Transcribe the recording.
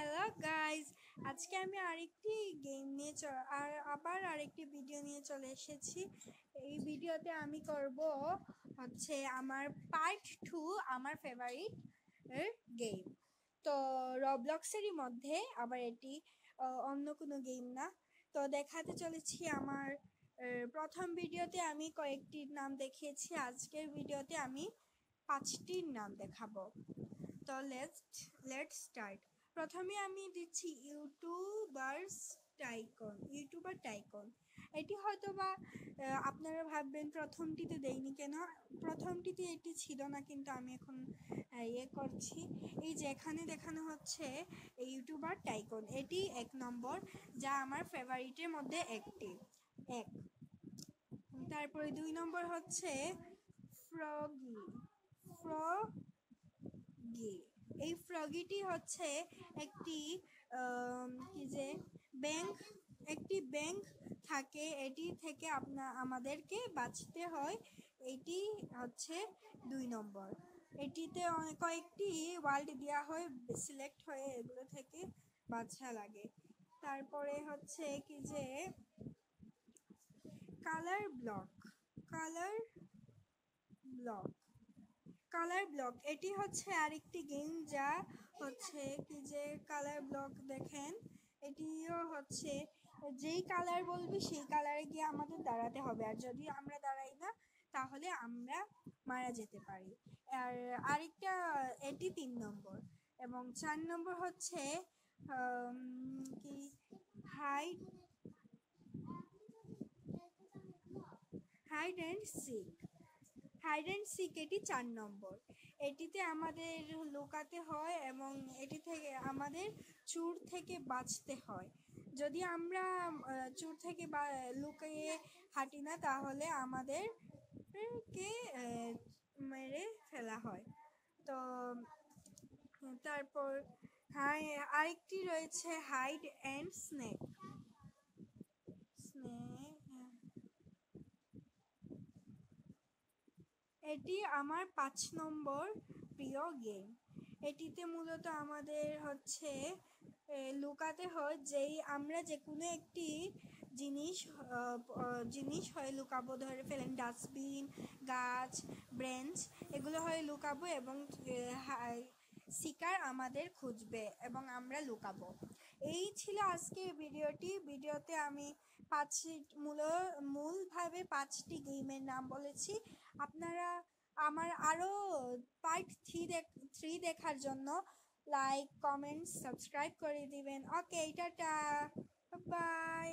Hello guys, আজকে আমি আরেকটি গেম নিয়ে আরেকটি ভিডিও নিয়ে চলে এসেছি। এই ভিডিওতে আমি করব আমার পার্ট 2 আমার ফেভারিট গেম। তো রবলক্সেরই মধ্যে আবার এটি অন্য কোনো গেম না। তো দেখাতে চলেছি আমার প্রথম ভিডিওতে আমি কয়েকটির নাম দেখিয়েছি, আজকের ভিডিওতে আমি 5টির নাম দেখাবো। তো লেটস স্টার্ট। প্রথমে আমি দিচ্ছি ইউটিউবার টাইকন। এটি হয়তো বা আপনারা ভাববেন প্রথমটিতে দেইনি কেন, প্রথমটিতে এটি ছিল না, কিন্তু আমি এখন করছি। এই যে এখানে দেখানো হচ্ছে ইউটিউবার টাইকন, এটি 1 নম্বর, যা আমার ফেভারিটের মধ্যে একটি। তারপরে 2 নম্বর হচ্ছে ফ্রগি। এই ফ্রগিটি হচ্ছে একটি ব্যাংক থাকে, এটি থেকে আমাদেরকে বাঁচতে হয়। এটি হচ্ছে 2 নম্বর। এটিতে কয়েকটি ওয়ার্ল্ড দেওয়া হয়, সিলেক্ট হয়ে এগুলো থেকে বাছা লাগে। তারপরে হচ্ছে কালার ব্লক। কালার ব্লক এটি হচ্ছে আরেকটি গেম, যা হচ্ছে কালার ব্লক দেখেন। এটিও হচ্ছে যেই কালার বলবে সেই কালারে গিয়ে আমাদের দাঁড়াতে হবে, আর যদি আমরা দাঁড়াই না তাহলে আমরা মারা যেতে পারি। আর আরেকটা, এটি 3 নম্বর। এবং 4 নম্বর হচ্ছে কি হাইড অ্যান্ড সিক এটি 4 নম্বর। এটিতে আমাদের লুকাতে হয় এবং এটি থেকে আমাদের চোর থেকে বাঁচতে হয়। যদি আমরা চোর থেকে লুকিয়ে হাঁটি না তাহলে আমাদেরকে মেরে ফেলা হয়। তো তারপর আরেকটি রয়েছে হাইড অ্যান্ড স্নেক। এটি আমার 5 নম্বর প্রিয় গেম। এটিতে মূলত আমাদের লুকাতে হয়, যেই আমরা যে কোনো একটি জিনিস হয় লুকাবো। ধরে ফেলেন ডাস্টবিন, গাছ, ব্রেঞ্চ, এগুলো হয় লুকাবো এবং শিকার আমাদের খুঁজবে এবং আমরা লুকাবো। এই ছিল আজকে ভিডিওতে আমি মূলভাবে 5টি গেমের নাম বলেছি। আপনারা আমার আরও পার্ট 3 দেখার জন্য লাইক, কমেন্ট, সাবস্ক্রাইব করে দিবেন। ওকে, টাটা, বাই।